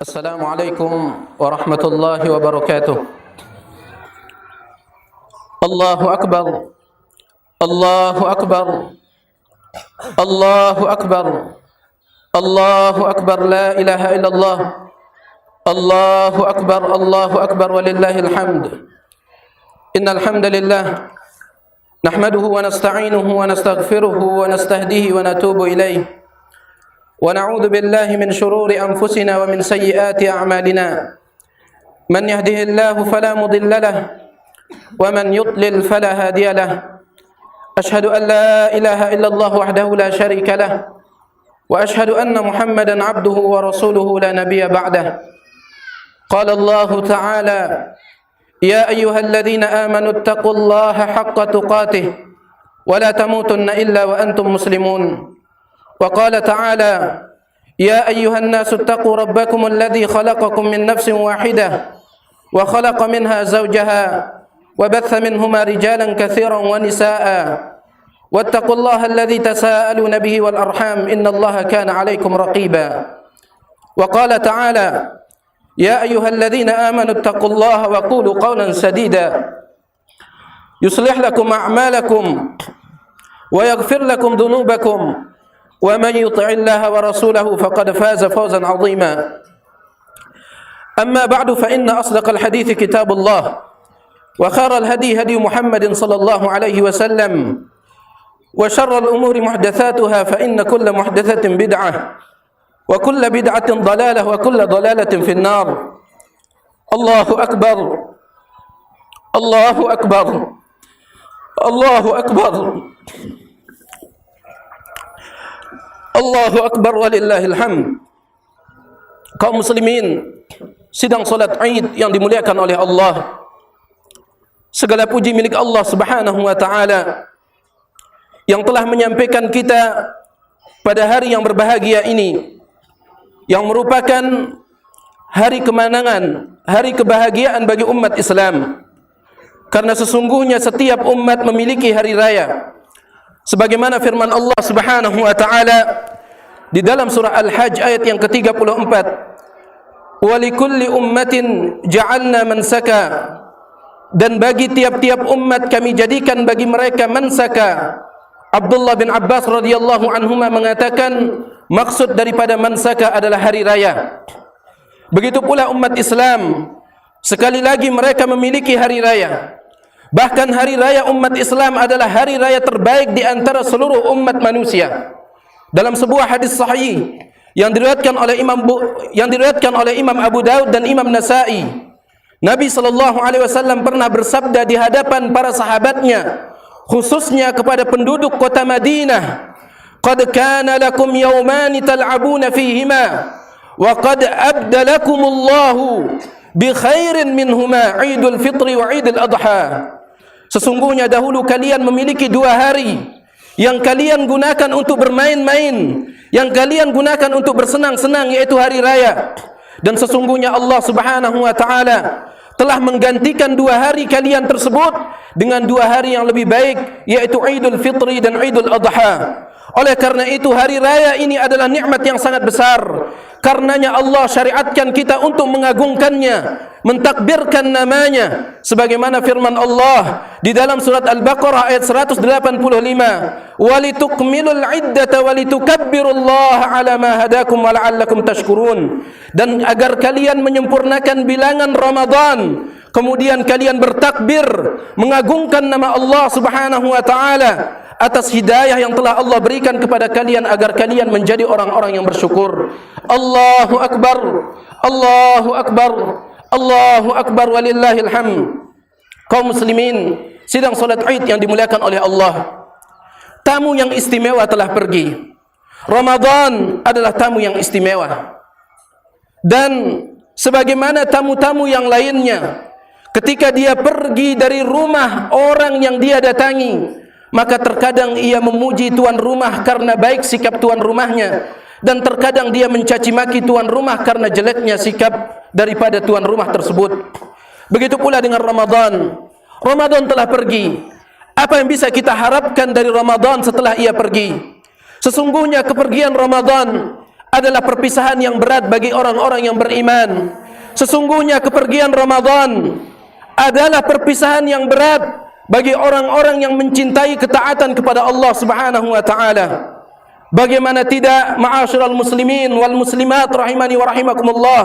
Assalamualaikum warahmatullahi wabarakatuh. Allahu Akbar. Allahu Akbar. Allahu Akbar. Allahu Akbar. La ilaha illallah. Allahu Akbar. Allahu Akbar walillahil hamd. Innal hamdalillah nahmaduhu wa nasta'inuhu wa nastaghfiruhu wa nastahdihi wa natubu ilayh. ونعوذ بالله من شرور أنفسنا ومن سيئات أعمالنا من يهده الله فلا مضل له ومن يضلل فلا هادي له أشهد أن لا إله إلا الله وحده لا شريك له وأشهد أن محمدا عبده ورسوله لا نبي بعده قال الله تعالى يا أيها الذين آمنوا اتقوا الله حق تقاته ولا تموتن إلا وأنتم مسلمون وقال تعالى يا أيها الناس اتقوا ربكم الذي خلقكم من نفس واحدة وخلق منها زوجها وبث منهما رجالا كثيرا ونساء واتقوا الله الذي تساءلون به والأرحام إن الله كان عليكم رقيبا وقال تعالى يا أيها الذين آمنوا اتقوا الله وقولوا قولا سديدا يصلح لكم أعمالكم ويغفر لكم ذنوبكم ومن يطع الله ورسوله فقد فاز فوزا عظيما أما بعد فإن أصدق الحديث كتاب الله وخير الهدي هدي محمد صلى الله عليه وسلم وشر الأمور محدثاتها فإن كل محدثة بدعة وكل بدعة ضلالة وكل ضلالة في النار الله أكبر الله أكبر الله أكبر Allahu Akbar walillahil hamd. Kaum muslimin sidang salat Id yang dimuliakan oleh Allah. Segala puji milik Allah Subhanahu wa taala yang telah menyampaikan kita pada hari yang berbahagia ini, yang merupakan hari kemenangan, hari kebahagiaan bagi umat Islam. Karena sesungguhnya setiap umat memiliki hari raya. Sebagaimana firman Allah Subhanahu wa taala di dalam surah Al-Hajj ayat yang ke-34, "Wa likulli ummatin ja'alna mansaka." Dan bagi tiap-tiap umat kami jadikan bagi mereka mansaka. Abdullah bin Abbas radhiyallahu anhuma mengatakan maksud daripada mansaka adalah hari raya. Begitu pula umat Islam, sekali lagi mereka memiliki hari raya. Bahkan hari raya umat Islam adalah hari raya terbaik di antara seluruh umat manusia. Dalam sebuah hadis sahih yang diriwayatkan oleh Imam Abu Daud dan Imam Nasa'i, Nabi SAW pernah bersabda di hadapan para sahabatnya, khususnya kepada penduduk kota Madinah, "Qad kana lakum yawmani tal'abuna fihima wa qad abdalakumullahu bi khairin minhuma 'Idul Fitri wa 'Idul Adha." Sesungguhnya dahulu kalian memiliki dua hari yang kalian gunakan untuk bermain-main, yang kalian gunakan untuk bersenang-senang, yaitu hari raya. Dan sesungguhnya Allah Subhanahu wa taala telah menggantikan dua hari kalian tersebut dengan dua hari yang lebih baik, yaitu Idul Fitri dan Idul Adha. Oleh karena itu hari raya ini adalah nikmat yang sangat besar. Karenanya Allah syariatkan kita untuk mengagungkannya, mentakbirkan namanya, sebagaimana firman Allah di dalam surat Al-Baqarah ayat 185, "Walitukmilul iddata walitukabbirullaha 'ala ma hadakum wa la'allakum tashkurun." Dan agar kalian menyempurnakan bilangan Ramadan, kemudian kalian bertakbir, mengagungkan nama Allah Subhanahu wa taala atas hidayah yang telah Allah berikan kepada kalian agar kalian menjadi orang-orang yang bersyukur. Allahu Akbar. Allahu Akbar. Allahu Akbar walillahil hamd. Kaum muslimin sidang salat Id yang dimuliakan oleh Allah, tamu yang istimewa telah pergi. Ramadan adalah tamu yang istimewa. Dan sebagaimana tamu-tamu yang lainnya, ketika dia pergi dari rumah orang yang dia datangi, maka terkadang ia memuji tuan rumah karena baik sikap tuan rumahnya, dan terkadang dia mencaci maki tuan rumah karena jeleknya sikap daripada tuan rumah tersebut. Begitu pula dengan Ramadan. Ramadan telah pergi. Apa yang bisa kita harapkan dari Ramadan setelah ia pergi? Sesungguhnya kepergian Ramadan adalah perpisahan yang berat bagi orang-orang yang beriman. Sesungguhnya kepergian Ramadan adalah perpisahan yang berat bagi orang-orang yang mencintai ketaatan kepada Allah Subhanahu wa taala. Bagaimana tidak, ma'asyiral muslimin wal muslimat rahimani wa rahimakumullah,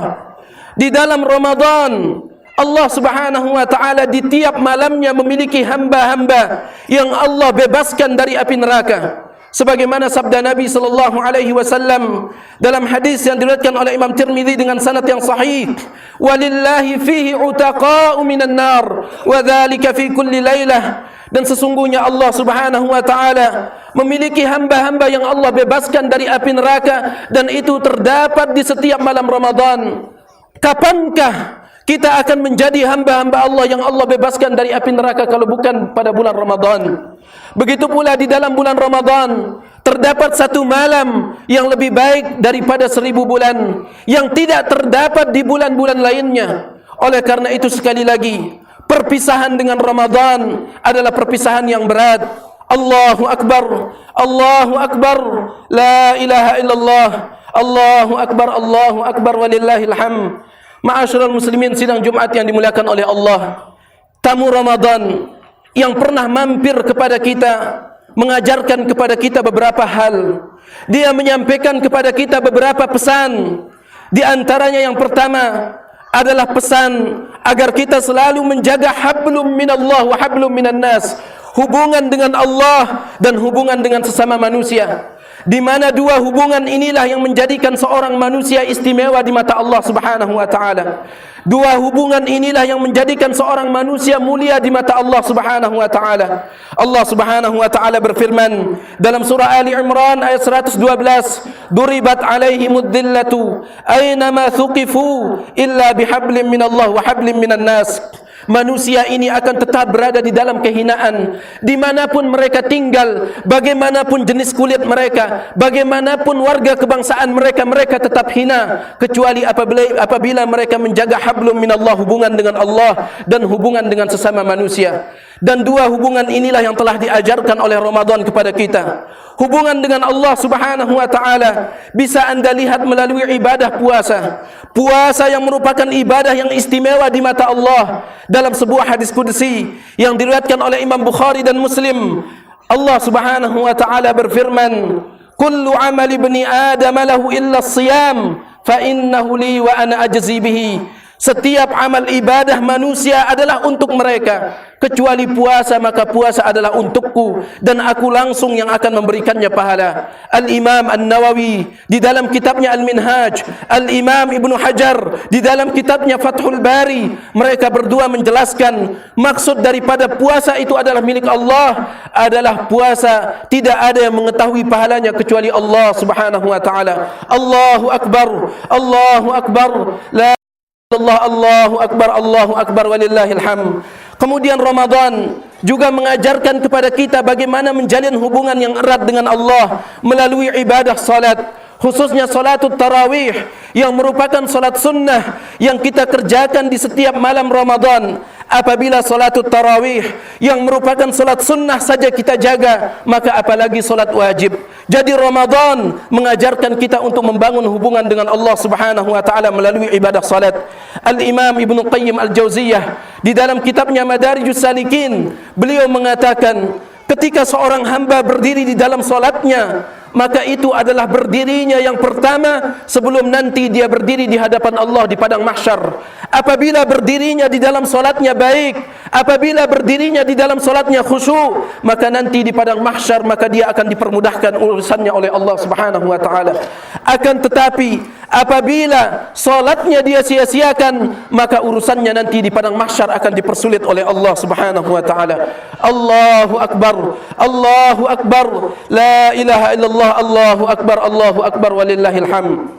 di dalam Ramadan Allah Subhanahu wa taala di tiap malamnya memiliki hamba-hamba yang Allah bebaskan dari api neraka. Sebagaimana sabda Nabi sallallahu alaihi wasallam dalam hadis yang diriwayatkan oleh Imam Tirmizi dengan sanad yang sahih, walillahi fihi utaqa'u minan nar wa dzalika fi kulli lailah. Dan sesungguhnya Allah Subhanahu wa taala memiliki hamba-hamba yang Allah bebaskan dari api neraka, dan itu terdapat di setiap malam Ramadan. Kapankah kita akan menjadi hamba-hamba Allah yang Allah bebaskan dari api neraka kalau bukan pada bulan Ramadan? Begitu pula di dalam bulan Ramadan terdapat satu malam yang lebih baik daripada 1000 bulan yang tidak terdapat di bulan-bulan lainnya. Oleh karena itu, sekali lagi, perpisahan dengan Ramadan adalah perpisahan yang berat. Allahu Akbar, Allahu Akbar, la ilaha illallah, Allahu Akbar, walillahil hamd. Ma'asyiral muslimin sidang Jumat yang dimuliakan oleh Allah, tamu Ramadan yang pernah mampir kepada kita mengajarkan kepada kita beberapa hal. Dia menyampaikan kepada kita beberapa pesan. Di antaranya yang pertama adalah pesan agar kita selalu menjaga hablum minallah wa hablum minan nas, hubungan dengan Allah dan hubungan dengan sesama manusia, di mana dua hubungan inilah yang menjadikan seorang manusia istimewa di mata Allah Subhanahu wa taala. Dua hubungan inilah yang menjadikan seorang manusia mulia di mata Allah Subhanahu wa taala. Allah Subhanahu wa taala berfirman dalam surah Ali Imran ayat 112, "Duribat 'alaihimud dhillatu aina ma thuqifu illa bihablin minallah wa hablin minan nas." Manusia ini akan tetap berada di dalam kehinaan dimanapun mereka tinggal, bagaimanapun jenis kulit mereka, bagaimanapun warga kebangsaan mereka, mereka tetap hina, kecuali apabila mereka menjaga hablum minallah, hubungan dengan Allah dan hubungan dengan sesama manusia. Dan dua hubungan inilah yang telah diajarkan oleh Ramadan kepada kita. Hubungan dengan Allah Subhanahu wa taala bisa Anda lihat melalui ibadah puasa. Puasa yang merupakan ibadah yang istimewa di mata Allah. Dalam sebuah hadis qudsi yang diriwayatkan oleh Imam Bukhari dan Muslim, Allah Subhanahu wa taala berfirman, "Kullu 'amali ibni Adam lahu illa as-siyam, fa innahu li wa ana ajzi bihi." Setiap amal ibadah manusia adalah untuk mereka, kecuali puasa, maka puasa adalah untukku dan aku langsung yang akan memberikannya pahala. Al-Imam An-Nawawi di dalam kitabnya Al-Minhaj, Al-Imam Ibnu Hajar di dalam kitabnya Fathul Bari, mereka berdua menjelaskan maksud daripada puasa itu adalah milik Allah, adalah puasa tidak ada yang mengetahui pahalanya kecuali Allah Subhanahu wa taala. Allahu Akbar, Allahu Akbar, la Allahu Akbar, walillahil hamd. Kemudian Ramadan juga mengajarkan kepada kita bagaimana menjalin hubungan yang erat dengan Allah melalui ibadah salat, khususnya salatul tarawih yang merupakan salat sunnah yang kita kerjakan di setiap malam Ramadan. Apabila salatul tarawih yang merupakan salat sunnah saja kita jaga, maka apalagi salat wajib. Jadi Ramadan mengajarkan kita untuk membangun hubungan dengan Allah Subhanahu wa taala melalui ibadah salat. Al-Imam Ibnu Qayyim Al-Jauziyah di dalam kitabnya Madarijus Salikin, beliau mengatakan, ketika seorang hamba berdiri di dalam salatnya, maka itu adalah berdirinya yang pertama sebelum nanti dia berdiri di hadapan Allah di padang mahsyar. Apabila berdirinya di dalam salatnya baik, apabila berdirinya di dalam salatnya khusyuk, maka nanti di padang mahsyar maka dia akan dipermudahkan urusannya oleh Allah Subhanahu wa taala. Akan tetapi apabila salatnya dia sia-siakan, maka urusannya nanti di padang mahsyar akan dipersulit oleh Allah Subhanahu wa taala. Allahu Akbar, Allahu Akbar, la ilaha illallah, Allahu Akbar, walillahil hamd.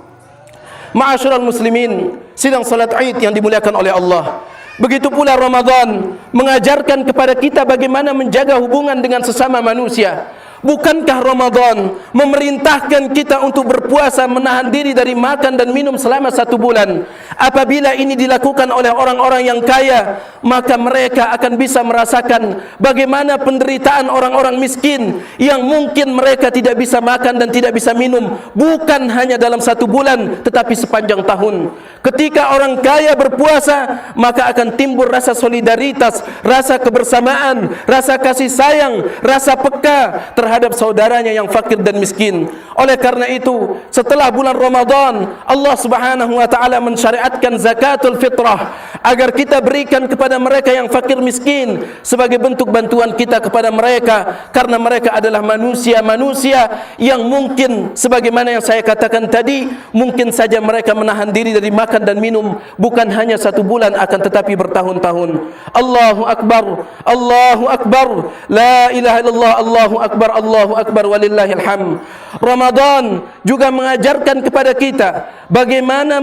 Ma'asyiral muslimin, sidang salat Id yang dimuliakan oleh Allah. Begitu pula Ramadan mengajarkan kepada kita bagaimana menjaga hubungan dengan sesama manusia. Bukankah Ramadan memerintahkan kita untuk berpuasa, menahan diri dari makan dan minum selama 1 bulan? Apabila ini dilakukan oleh orang-orang yang kaya, maka mereka akan bisa merasakan bagaimana penderitaan orang-orang miskin yang mungkin mereka tidak bisa makan dan tidak bisa minum, bukan hanya dalam 1 bulan, tetapi sepanjang tahun. Ketika orang kaya berpuasa, maka akan timbul rasa solidaritas, rasa kebersamaan, rasa kasih sayang, rasa peka terhadap saudaranya yang fakir dan miskin. Oleh karena itu, setelah bulan Ramadan, Allah Subhanahu wa taala mensyariatkan zakatul fitrah agar kita berikan kepada mereka yang fakir miskin sebagai bentuk bantuan kita kepada mereka, karena mereka adalah manusia-manusia yang mungkin sebagaimana yang saya katakan tadi, mungkin saja mereka menahan diri dari makan dan minum bukan hanya 1 bulan, akan tetapi bertahun-tahun. Allahu Akbar, Allahu Akbar, la ilaha illallah, Allahu Akbar, Allahu Akbar, walillahil hamd. Ramadan juga mengajarkan kepada kita bagaimana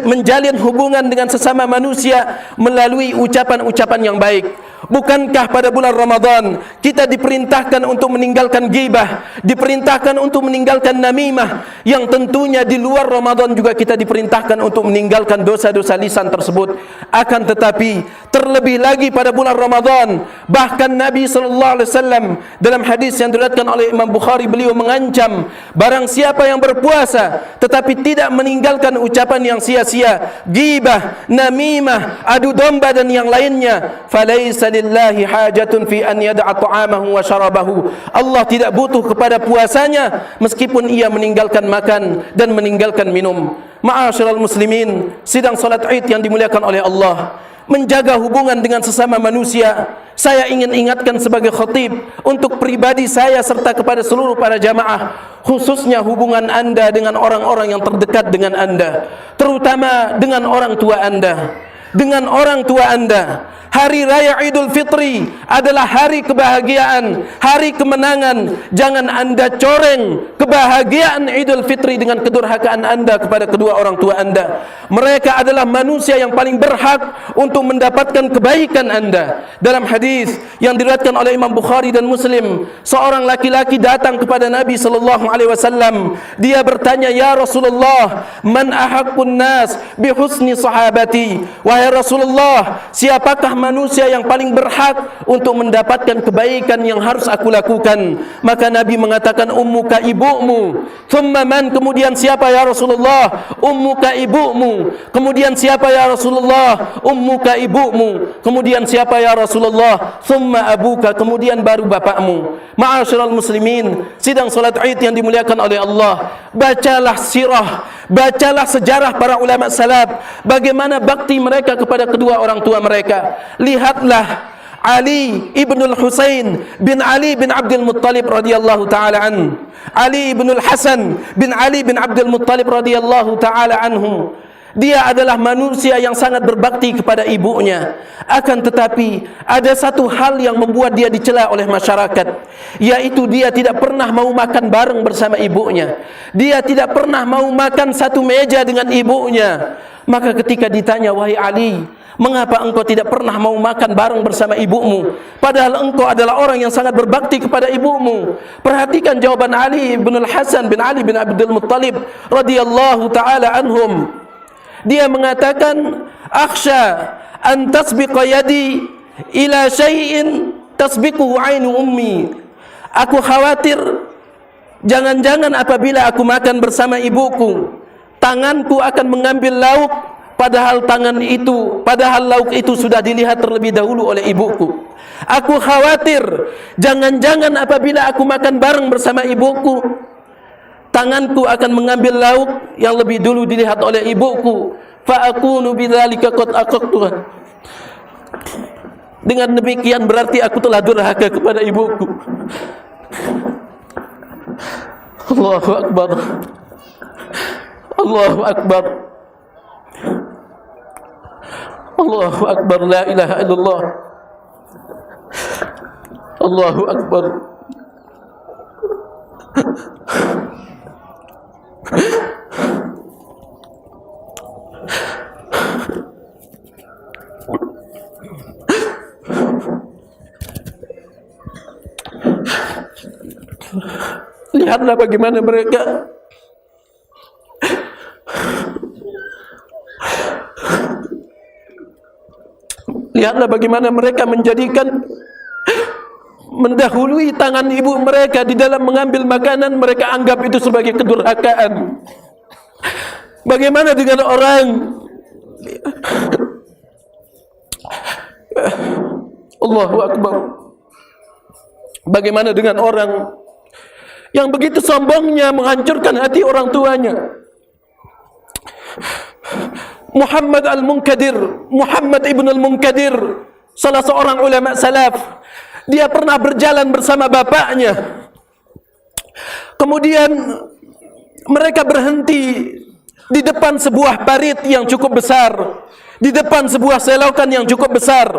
menjalin hubungan dengan sesama manusia melalui ucapan-ucapan yang baik. Bukankah pada bulan Ramadan kita diperintahkan untuk meninggalkan ghibah, diperintahkan untuk meninggalkan namimah, yang tentunya di luar Ramadan juga kita diperintahkan untuk meninggalkan dosa-dosa lisan tersebut. Akan tetapi terlebih lagi pada bulan Ramadan, bahkan Nabi SAW dalam hadis yang diriwayatkan oleh Imam Bukhari, beliau mengancam barang siapa yang berpuasa tetapi tidak meninggalkan ucapan yang sia-sia, ghibah, namimah, adu domba dan yang lainnya, falaisa lillahi hajatun fi an yada'a ta'amahu wa syarabahu. Allah tidak butuh kepada puasanya meskipun ia meninggalkan makan dan meninggalkan minum. Ma'asyiral muslimin, sidang salat Id yang dimuliakan oleh Allah, menjaga hubungan dengan sesama manusia, saya ingin ingatkan sebagai khatib untuk pribadi saya serta kepada seluruh para jamaah, khususnya hubungan anda dengan orang-orang yang terdekat dengan anda, terutama dengan orang tua anda. Dengan orang tua anda, hari raya Idul Fitri adalah hari kebahagiaan, hari kemenangan. Jangan anda coreng kebahagiaan Idul Fitri dengan kedurhakaan anda kepada kedua orang tua anda. Mereka adalah manusia yang paling berhak untuk mendapatkan kebaikan anda. Dalam hadis yang diriwayatkan oleh Imam Bukhari dan Muslim, seorang laki-laki datang kepada Nabi SAW. Dia bertanya, "Ya Rasulullah, man ahaqqun nas bi husni sahabati?" Wahai Rasulullah, siapakah manusia yang paling berhak untuk mendapatkan kebaikan yang harus aku lakukan? Maka Nabi mengatakan, ummuka, ibumu. Thumma man, kemudian siapa ya Rasulullah? Ummuka, ibumu. Kemudian siapa ya Rasulullah? Ummuka, ibumu. Kemudian siapa ya Rasulullah? Thumma abuka, kemudian baru bapakmu. Ma'asyiral muslimin, sidang salat Id yang dimuliakan oleh Allah, bacalah sirah, bacalah sejarah para ulama salaf, bagaimana bakti mereka kepada kedua orang tua mereka. Lihatlah Ali ibnul Husain bin Ali bin Abdul Muttalib radhiyallahu taala an, Ali ibnul Hasan bin Ali bin Abdul Muttalib radhiyallahu taala anhu. Dia adalah manusia yang sangat berbakti kepada ibunya. Akan tetapi ada satu hal yang membuat dia dicela oleh masyarakat, yaitu dia tidak pernah mau makan bareng bersama ibunya. Dia tidak pernah mau makan satu meja dengan ibunya. Maka ketika ditanya, "Wahai Ali, mengapa engkau tidak pernah mau makan bareng bersama ibumu, padahal engkau adalah orang yang sangat berbakti kepada ibumu?" Perhatikan jawaban Ali bin Hasan bin Ali bin Abdul Muttalib radhiyallahu taala anhum. Dia mengatakan, "Akhsha an tasbiqa yadi ila syai'in tasbiquhu 'ainu ummi." Aku khawatir jangan-jangan apabila aku makan bersama ibuku, tanganku akan mengambil lauk, padahal lauk itu sudah dilihat terlebih dahulu oleh ibuku. Aku khawatir jangan-jangan apabila aku makan bareng bersama ibuku, tanganku akan mengambil lauk yang lebih dulu dilihat oleh ibuku. Fa akunu bidzalika qad aqaqtuha. Dengan demikian berarti aku telah durhaka kepada ibuku. Allahu Akbar, Allahu Akbar, Allahu Akbar, la ilaha illallah, Allahu Akbar. Lihatlah bagaimana mereka menjadikan, mendahului tangan ibu mereka di dalam mengambil makanan. Mereka anggap itu sebagai kedurhakaan. Bagaimana dengan orang Allahu Akbar, bagaimana dengan orang yang begitu sombongnya menghancurkan hati orang tuanya? Muhammad ibn al-Munkadir, salah seorang ulama salaf, dia pernah berjalan bersama bapaknya. Kemudian mereka berhenti di depan sebuah parit yang cukup besar, di depan sebuah selokan yang cukup besar.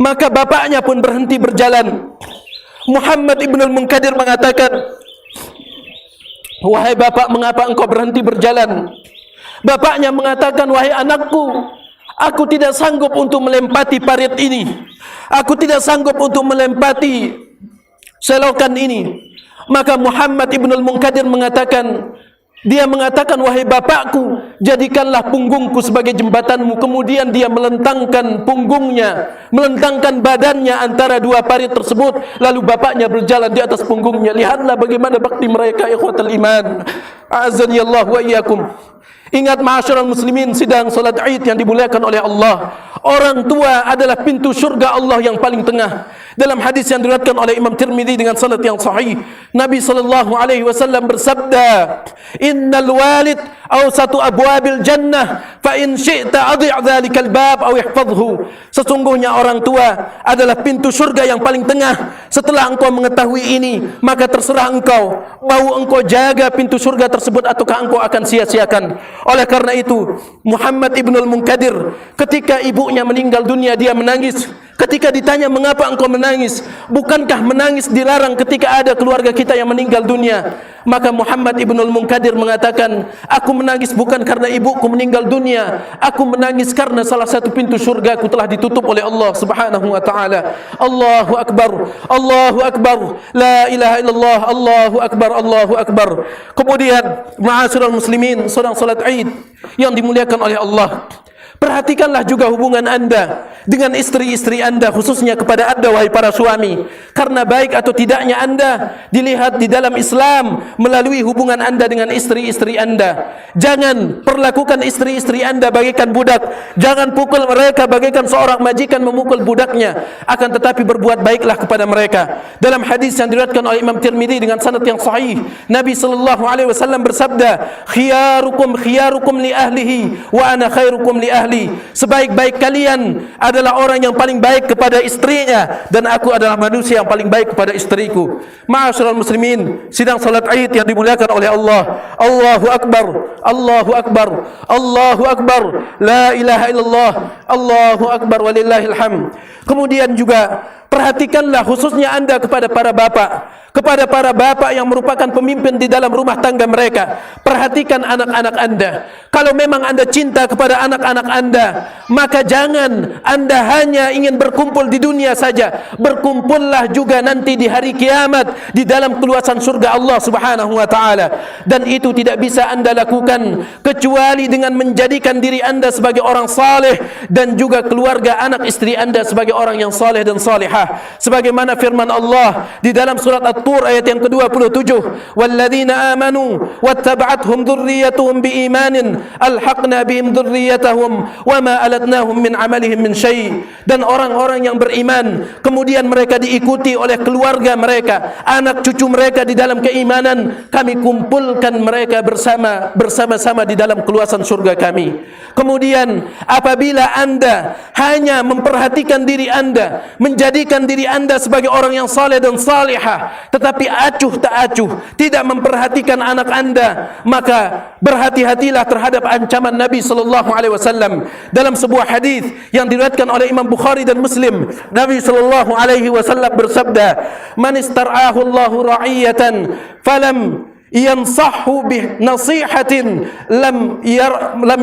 Maka bapaknya pun berhenti berjalan. Muhammad ibn al-Munkadir mengatakan, "Wahai bapak, mengapa engkau berhenti berjalan?" Bapaknya mengatakan, "Wahai anakku, aku tidak sanggup untuk melempati parit ini. Aku tidak sanggup untuk melempati selokan ini." Maka Muhammad ibn al-Munkadir mengatakan, "Wahai bapakku, jadikanlah punggungku sebagai jembatanmu." Kemudian dia melentangkan punggungnya, melentangkan badannya antara dua parit tersebut. Lalu bapaknya berjalan di atas punggungnya. Lihatlah bagaimana bakti mereka, ikhwatal iman. A'azzani Allah wa iyyakum. Ingat ma'asyiral muslimin, sidang salat Id yang dimuliakan oleh Allah, orang tua adalah pintu surga Allah yang paling tengah. Dalam hadis yang diriwayatkan oleh Imam Tirmidzi dengan sanad yang sahih, Nabi sallallahu alaihi wasallam bersabda, "Innal walid awsatu abwabil jannah, fa in syi'ta adhi' dzalikal bab aw ihfazhu." Sesungguhnya orang tua adalah pintu surga yang paling tengah. Setelah engkau mengetahui ini, maka terserah engkau, mau engkau jaga pintu surga tersebut ataukah engkau akan sia-siakan. Oleh karena itu, Muhammad ibn al-Munkadir, ketika ibunya meninggal dunia, dia menangis. Ketika ditanya, "Mengapa engkau menangis? Bukankah menangis dilarang ketika ada keluarga kita yang meninggal dunia?" Maka Muhammad ibn al-Munkadir mengatakan, "Aku menangis bukan karena ibuku meninggal dunia. Aku menangis karena salah satu pintu surgaku telah ditutup oleh Allah Subhanahu wa taala." Allahu akbar, Allahu akbar, la ilaha illallah, Allahu akbar, Allahu akbar. Kemudian, ma'asyiral muslimin, sedang salat Id yang dimuliakan oleh Allah, perhatikanlah juga hubungan anda dengan istri-istri anda, khususnya kepada anda wahai para suami. Karena baik atau tidaknya anda dilihat di dalam Islam melalui hubungan anda dengan istri-istri anda. Jangan perlakukan istri-istri anda bagaikan budak. Jangan pukul mereka bagaikan seorang majikan memukul budaknya. Akan tetapi berbuat baiklah kepada mereka. Dalam hadis yang diriwayatkan oleh Imam Tirmidzi dengan sanad yang sahih, Nabi sallallahu alaihi wasallam bersabda, "Khiyarukum li ahlihi wa ana khairukum li ahli." Sebaik-baik kalian adalah orang yang paling baik kepada istrinya, dan aku adalah manusia yang paling baik kepada istriku. Ma'asyiral muslimin, sidang salat Id yang dimuliakan oleh Allah. Allahu akbar, Allahu akbar, Allahu akbar, la ilaha illallah, Allahu akbar walillahil hamd. Kemudian juga perhatikanlah khususnya anda kepada para bapak, kepada para bapak yang merupakan pemimpin di dalam rumah tangga mereka. Perhatikan anak-anak anda. Kalau memang anda cinta kepada anak-anak anda, maka jangan anda hanya ingin berkumpul di dunia saja. Berkumpullah juga nanti di hari kiamat di dalam keluasan surga Allah Subhanahu wa taala. Dan itu tidak bisa anda lakukan kecuali dengan menjadikan diri anda sebagai orang saleh dan juga keluarga anak istri anda sebagai orang yang saleh dan salihah. Sebagaimana firman Allah di dalam surat At-Tur ayat yang ke-27, "Walladzina amanu wattaba'athum dzurriyyatuhum biimanin alhaqna bihim dzurriyyatahum wama alatnahum min amalihim min syai'." Dan orang-orang yang beriman kemudian mereka diikuti oleh keluarga mereka, anak cucu mereka di dalam keimanan, kami kumpulkan mereka bersama-sama di dalam keluasan surga kami. Kemudian apabila anda hanya memperhatikan diri anda, menjadikan diri anda sebagai orang yang saleh dan salihah, tetapi acuh tak acuh, tidak memperhatikan anak anda, maka berhati-hatilah terhadap ancaman Nabi sallallahu alaihi wasallam. Dalam sebuah hadis yang diriwayatkan oleh Imam Bukhari dan Muslim, Nabi sallallahu alaihi wasallam bersabda, "Man istar'ahu Allahu ra'iyatan falam yansahhu bi nasihatin lam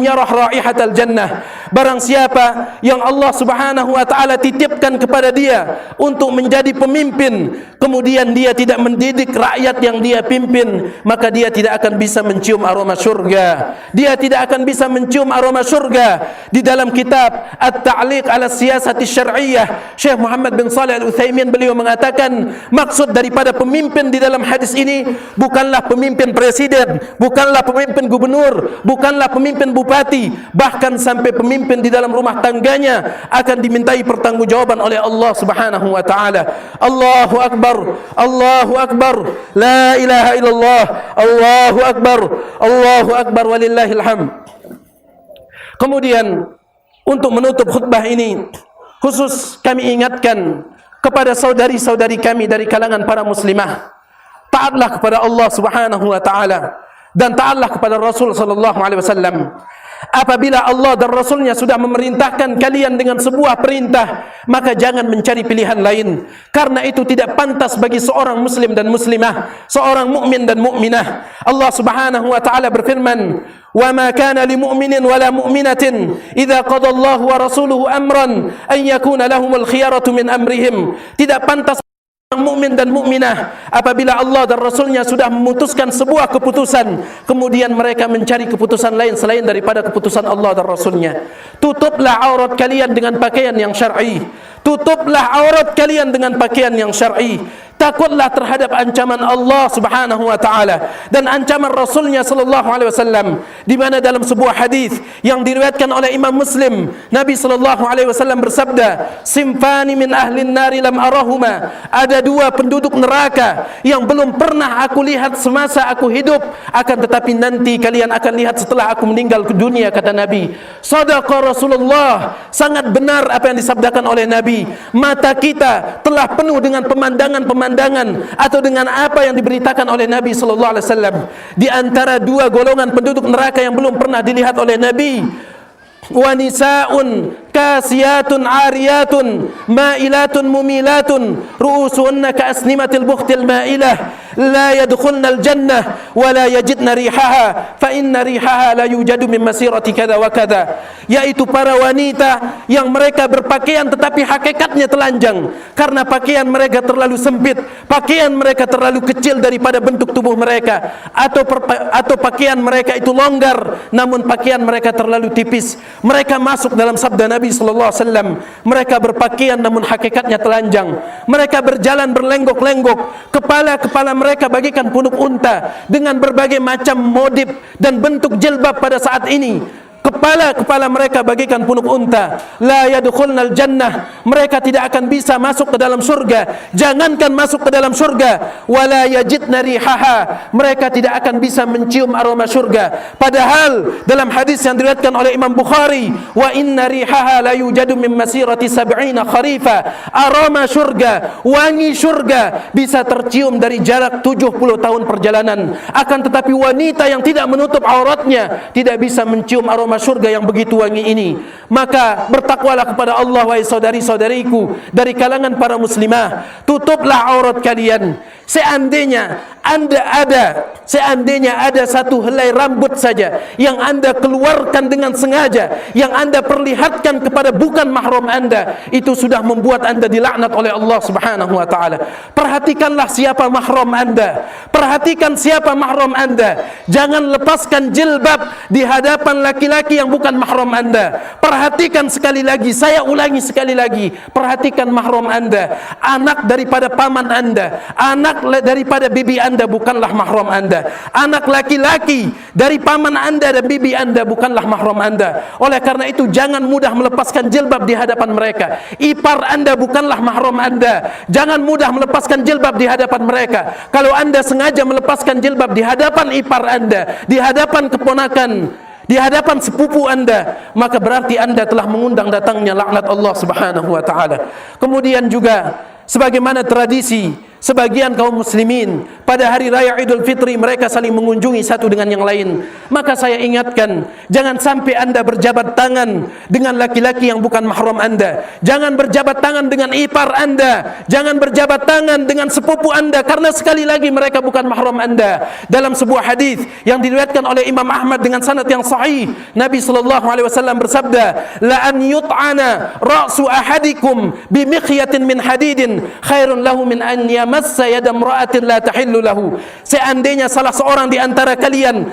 yarah raihatal jannah." Barang siapa yang Allah Subhanahu wa taala titipkan kepada dia untuk menjadi pemimpin, kemudian dia tidak mendidik rakyat yang dia pimpin, maka dia tidak akan bisa mencium aroma surga. Dia tidak akan bisa mencium aroma surga. Di dalam kitab At-Ta'liq 'ala Siyasati Syar'iyyah, Syekh Muhammad bin Shalih Al-Utsaimin beliau mengatakan, maksud daripada pemimpin di dalam hadis ini bukanlah pemimpin presiden, bukanlah pemimpin gubernur, bukanlah pemimpin bupati, bahkan sampai pemimpin di dalam rumah tangganya akan dimintai pertanggungjawaban oleh Allah Subhanahu wa taala. Allahu akbar, Allahu akbar, la ilaha illallah, Allahu akbar, Allahu akbar, walillahil hamd. Kemudian untuk menutup khutbah ini, khusus kami ingatkan kepada saudari-saudari kami dari kalangan para muslimah, taatlah kepada Allah Subhanahu wa taala dan taatlah kepada Rasul sallallahu alaihi wasallam. Apabila Allah dan Rasulnya sudah memerintahkan kalian dengan sebuah perintah, maka jangan mencari pilihan lain, karena itu tidak pantas bagi seorang muslim dan muslimah, seorang mukmin dan mukminah. Allah Subhanahu wa taala berfirman, "Wa ma kana lil mu'minin wa la mu'minatin idza qada Allahu wa rasuluhu amran an yakuna lahumul khiyaratu min amrihim." Tidak pantas orang mukmin dan mukminah apabila Allah dan Rasulnya sudah memutuskan sebuah keputusan, kemudian mereka mencari keputusan lain selain daripada keputusan Allah dan Rasulnya. Tutuplah aurat kalian dengan pakaian yang syar'i. Tutuplah aurat kalian dengan pakaian yang syar'i. Takutlah terhadap ancaman Allah Subhanahu wa taala dan ancaman Rasulnya sallallahu alaihi wasallam, di mana dalam sebuah hadis yang diriwayatkan oleh Imam Muslim, Nabi sallallahu alaihi wasallam bersabda, "Simfani min ahlin nari lam arahuma." Ada dua penduduk neraka yang belum pernah aku lihat semasa aku hidup, akan tetapi nanti kalian akan lihat setelah aku meninggal ke dunia, kata Nabi. Shadaqa Rasulullah, sangat benar apa yang disabdakan oleh Nabi. Mata kita telah penuh dengan pemandangan atau dengan apa yang diberitakan oleh Nabi sallallahu alaihi wasallam. Di antara dua golongan penduduk neraka yang belum pernah dilihat oleh Nabi, wa nisaun kasiyatun ariyatun ma'ilatun mumilatun ru'usunna ka'asnimatil bukhtil ma'ilah la yadkhulnal jannah wa la yajidna rihaha fa inna rihaha la yujadu min masirati kada wa kada, yaitu para wanita yang mereka berpakaian tetapi hakikatnya telanjang karena pakaian mereka terlalu sempit, pakaian mereka terlalu kecil daripada bentuk tubuh mereka, atau pakaian mereka itu longgar namun pakaian mereka terlalu tipis. Mereka masuk dalam sabda Nabi sallallahu alaihi wasallam, mereka berpakaian namun hakikatnya telanjang. Mereka berjalan berlenggok-lenggok, kepala mereka bagikan punuk unta dengan berbagai macam modif dan bentuk jilbab pada saat ini. Kepala mereka bagikan punuk unta. La yadkhulnal jannah, mereka tidak akan bisa masuk ke dalam surga. Jangankan masuk ke dalam surga, wala yajidna rihaha, mereka tidak akan bisa mencium aroma surga. Padahal dalam hadis yang diriwayatkan oleh Imam Bukhari, wa inna rihaha la yujadu min masirati sab'ina kharifa, aroma surga, wangi surga bisa tercium dari jarak 70 tahun perjalanan. Akan tetapi wanita yang tidak menutup auratnya tidak bisa mencium aroma surga yang begitu wangi ini. Maka bertakwalah kepada Allah, wahai saudari-saudariku dari kalangan para muslimah. Tutuplah aurat kalian. Seandainya ada satu helai rambut saja yang anda keluarkan dengan sengaja, yang anda perlihatkan kepada bukan mahram anda, itu sudah membuat anda dilaknat oleh Allah Subhanahu wa taala. Perhatikanlah siapa mahram anda. Perhatikan siapa mahram anda. Jangan lepaskan jilbab di hadapan laki-laki yang bukan mahram anda. Perhatikan sekali lagi, saya ulangi sekali lagi, perhatikan mahram anda. Anak daripada paman anda, anak daripada bibi anda bukanlah mahram anda. Anak laki-laki dari paman anda dan bibi anda bukanlah mahram anda. Oleh karena itu jangan mudah melepaskan jilbab di hadapan mereka. Ipar anda bukanlah mahram anda. Jangan mudah melepaskan jilbab di hadapan mereka. Kalau anda sengaja melepaskan jilbab di hadapan ipar anda, di hadapan keponakan, di hadapan sepupu anda, maka berarti anda telah mengundang datangnya laknat Allah Subhanahu wa taala. Kemudian juga sebagaimana tradisi sebagian kaum muslimin pada hari raya Idul Fitri mereka saling mengunjungi satu dengan yang lain. Maka saya ingatkan, jangan sampai anda berjabat tangan dengan laki-laki yang bukan mahram anda. Jangan berjabat tangan dengan ipar anda. Jangan berjabat tangan dengan sepupu anda, karena sekali lagi mereka bukan mahram anda. Dalam sebuah hadis yang diriwayatkan oleh Imam Ahmad dengan sanad yang sahih, Nabi SAW bersabda, la an yut'ana ra'su ahadikum bimikhyatin min hadidin khairun lahu min an massa yada imra'atin la tahillu lahu. Seandainya salah seorang di antara kalian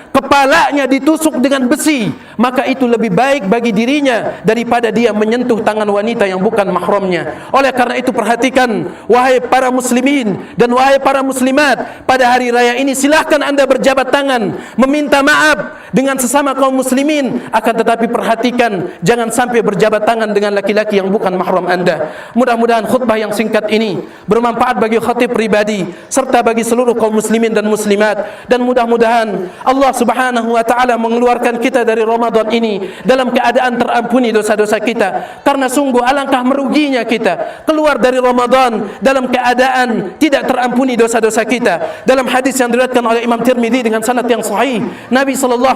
kepalanya ditusuk dengan besi, maka itu lebih baik bagi dirinya daripada dia menyentuh tangan wanita yang bukan mahramnya. Oleh karena itu perhatikan, wahai para muslimin dan wahai para muslimat, pada hari raya ini silahkan anda berjabat tangan, meminta maaf dengan sesama kaum muslimin, akan tetapi perhatikan jangan sampai berjabat tangan dengan laki-laki yang bukan mahram anda. Mudah-mudahan khutbah yang singkat ini bermanfaat bagi khatib pribadi serta bagi seluruh kaum muslimin dan muslimat, dan mudah-mudahan Allah Subhanahu wa taala mengeluarkan kita dari Ramadan ini dalam keadaan terampuni dosa-dosa kita, karena sungguh alangkah meruginya kita keluar dari Ramadan dalam keadaan tidak terampuni dosa-dosa kita. Dalam hadis yang diriwayatkan oleh Imam Tirmidzi dengan sanad yang sahih, Nabi SAW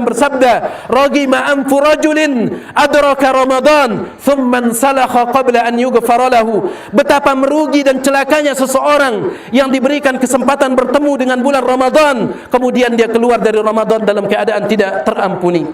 bersabda, ragima anfu rajulin adraka Ramadan thumma salakha qabla an yughfara lahu. Betapa merugi dan celakanya seseorang yang diberikan kesempatan bertemu dengan bulan Ramadan, kemudian dia keluar dari Ramadan dalam keadaan tidak terampuni.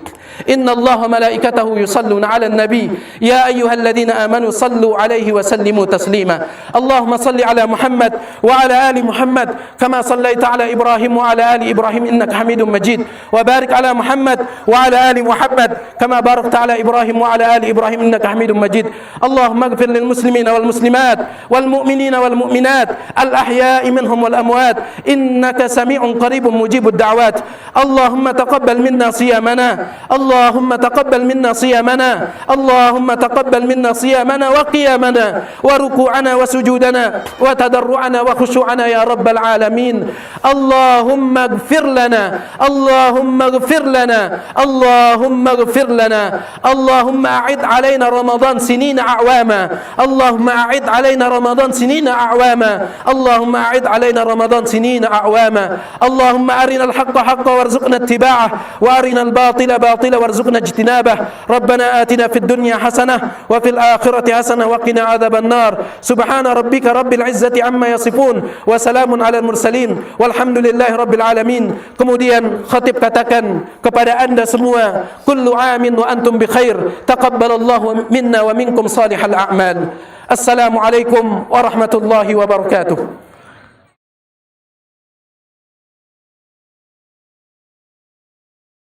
Inna Allah malaikatahu yusalluna ala nabi ya ayyuhalladzina amanu sallu alaihi wa sallimu taslima. Allahumma salli ala Muhammad wa ala ali Muhammad kama sallaita ala Ibrahim wa ala ali Ibrahim innaka Hamidum Majid, wa barik ala Muhammad wa ala ali Muhammad kama barakta ala Ibrahim wa ala ali Ibrahim innaka Hamidum Majid. Allahumma ighfir lil muslimina wal muslimat wal mu'minina wal mu'minat al ahya'i minhum wal amwat innaka sami'un qaribun mujibud da'wat. Allahumma taqabbal minna siyamana, Allahumma taqabbal minna siyamana, Allahumma taqabbal minna siyamana wa qiyamana wa ruku'ana wa sujudana wa tadarru'ana wa khushu'ana ya rabbal alamin. Allahumma ighfir lana, Allahumma ighfir lana, Allahumma ighfir lana. Allahumma a'id alaina Ramadan sinina a'wama, Allahumma a'id alaina Ramadan sinina a'wama, Allahumma a'id alaina Ramadan sinina a'wama. Allahumma arina al-haqqa haqqa warzuqna ittiba'ah wa arina al-batila batila warzuqna ijtinabah. Rabbana atina fid dunya hasanah wa fil akhirati hasanah wa qina adzaban nar. Subhana rabbika rabbil izzati amma yasifun wa salamun alal mursalin walhamdulillahi rabbil alamin. Kemudian khatib katakan kepada anda semua, kullu amin wa antum bi khair, taqabbalallahu minna wa minkum salihal a'mal. Assalamualaikum warahmatullahi wabarakatuh.